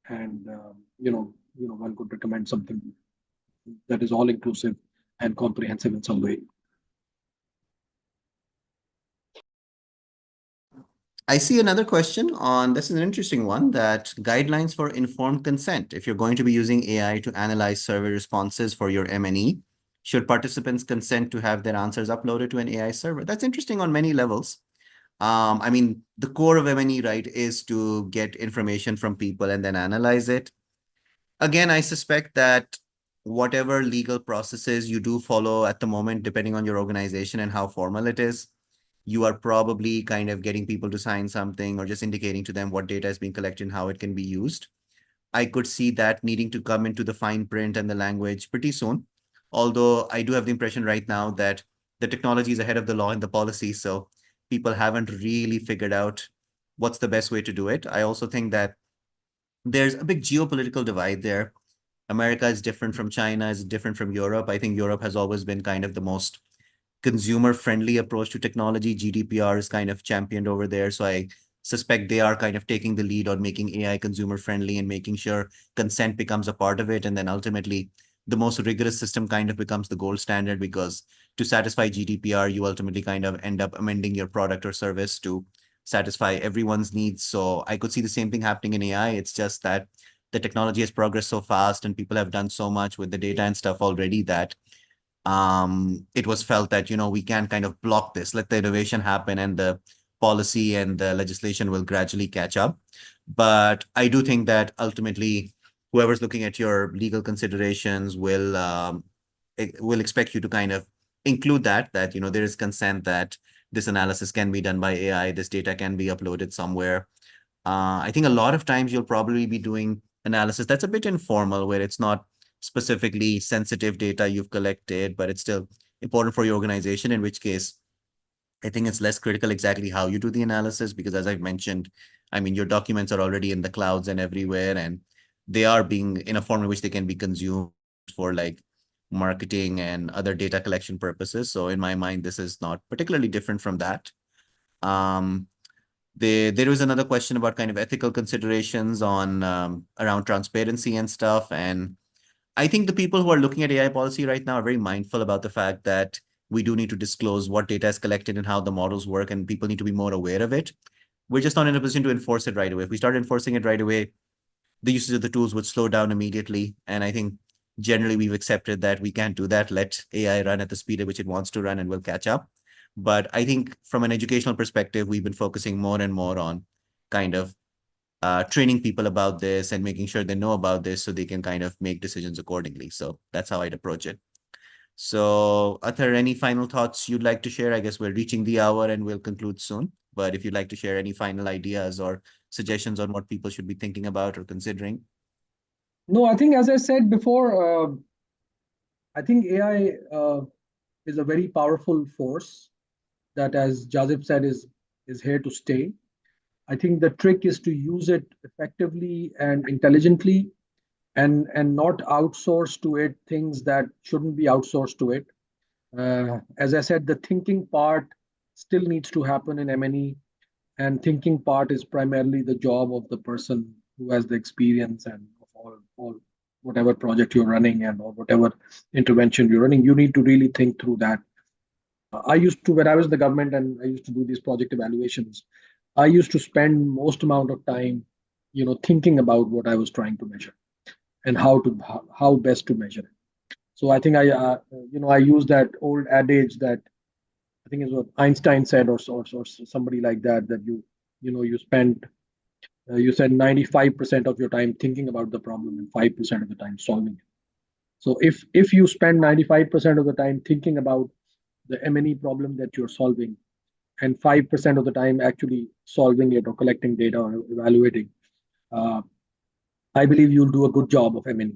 and one could recommend something that is all inclusive and comprehensive in some way. I see another question on, this is an interesting one, that guidelines for informed consent. If you're going to be using AI to analyze survey responses for your M&E, should participants consent to have their answers uploaded to an AI server? That's interesting on many levels. I mean, the core of M&E, right, is to get information from people and then analyze it. Again, I suspect that whatever legal processes you do follow at the moment, depending on your organization and how formal it is, you are probably kind of getting people to sign something or just indicating to them what data is being collected and how it can be used. I could see that needing to come into the fine print and the language pretty soon. Although I do have the impression right now that the technology is ahead of the law and the policy, so people haven't really figured out what's the best way to do it. I also think that there's a big geopolitical divide there. America is different from China, is different from Europe. I think Europe has always been kind of the most consumer-friendly approach to technology. GDPR is kind of championed over there. So I suspect they are kind of taking the lead on making AI consumer-friendly and making sure consent becomes a part of it. And then ultimately, the most rigorous system kind of becomes the gold standard, because to satisfy GDPR, you ultimately kind of end up amending your product or service to satisfy everyone's needs. So I could see the same thing happening in AI. It's just that the technology has progressed so fast and people have done so much with the data and stuff already that it was felt that, we can kind of block this, let the innovation happen, and the policy and the legislation will gradually catch up. But I do think that ultimately, whoever's looking at your legal considerations will expect you to kind of include that there is consent, that this analysis can be done by AI, this data can be uploaded somewhere. I think a lot of times you'll probably be doing analysis that's a bit informal, where it's not specifically sensitive data you've collected, but it's still important for your organization, in which case I think it's less critical exactly how you do the analysis, because as I've mentioned, I mean, your documents are already in the clouds and everywhere, and they are being in a form in which they can be consumed for like marketing and other data collection purposes. So in my mind, this is not particularly different from that. There was another question about kind of ethical considerations on around transparency and stuff. And I think the people who are looking at AI policy right now are very mindful about the fact that we do need to disclose what data is collected and how the models work, and people need to be more aware of it. We're just not in a position to enforce it right away. If we start enforcing it right away, the usage of the tools would slow down immediately. And I think generally we've accepted that we can't do that. Let AI run at the speed at which it wants to run and we'll catch up. But I think from an educational perspective, we've been focusing more and more on kind of training people about this and making sure they know about this so they can kind of make decisions accordingly. So that's how I'd approach it. So Athar, any final thoughts you'd like to share? I guess we're reaching the hour and we'll conclude soon. But if you'd like to share any final ideas or suggestions on what people should be thinking about or considering. No, I think as I said before, I think AI is a very powerful force that, as Jazib said, is here to stay. I think the trick is to use it effectively and intelligently, and not outsource to it things that shouldn't be outsourced to it. As I said, the thinking part still needs to happen in M&E, and thinking part is primarily the job of the person who has the experience and of all whatever project you're running and or whatever intervention you're running. You need to really think through that. I used to, when I was in the government and I used to do these project evaluations, I used to spend most amount of time, thinking about what I was trying to measure and how best to measure it. So I think I use that old adage that I think is what Einstein said, or somebody like that, that you spend 95% of your time thinking about the problem and 5% of the time solving it. So if you spend 95% of the time thinking about the M&E problem that you're solving, and 5% of the time actually solving it or collecting data or evaluating, I believe you'll do a good job of M&E.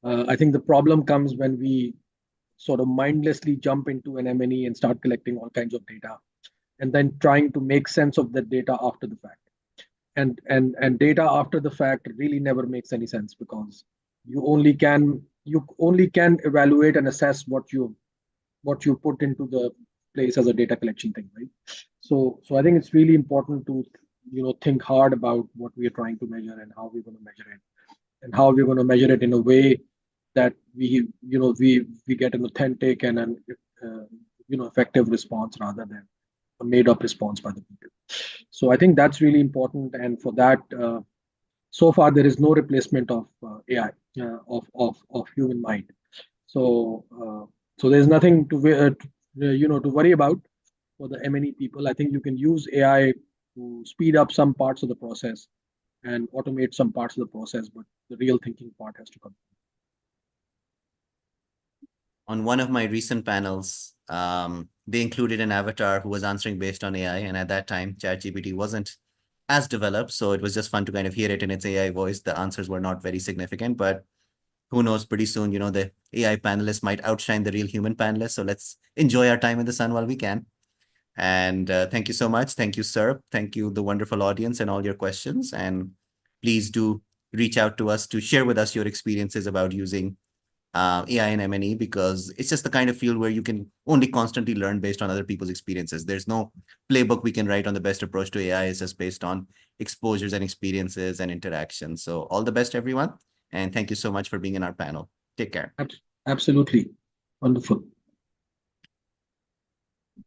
I think the problem comes when we sort of mindlessly jump into an M&E and start collecting all kinds of data, and then trying to make sense of that data after the fact. And data after the fact really never makes any sense, because you only can evaluate and assess what you put into the place as a data collection thing, right? So I think it's really important to think hard about what we are trying to measure and how we're going to measure it, and how we're going to measure it in a way that we get an authentic and an effective response rather than a made up response by the people. So I think that's really important, and for that, so far there is no replacement of AI, of human mind. So there's nothing to worry about for the M&E people. I think you can use AI to speed up some parts of the process and automate some parts of the process, but the real thinking part has to come. On one of my recent panels, they included an avatar who was answering based on AI. And at that time, ChatGPT wasn't as developed. So it was just fun to kind of hear it in its AI voice. The answers were not very significant, but who knows, pretty soon, the AI panelists might outshine the real human panelists. So let's enjoy our time in the sun while we can. And thank you so much. Thank you, sir. Thank you, the wonderful audience, and all your questions. And please do reach out to us to share with us your experiences about using AI and M&E, because it's just the kind of field where you can only constantly learn based on other people's experiences. There's no playbook we can write on the best approach to AI. It's just based on exposures and experiences and interactions. So all the best, everyone. And thank you so much for being in our panel. Take care. Absolutely. Wonderful.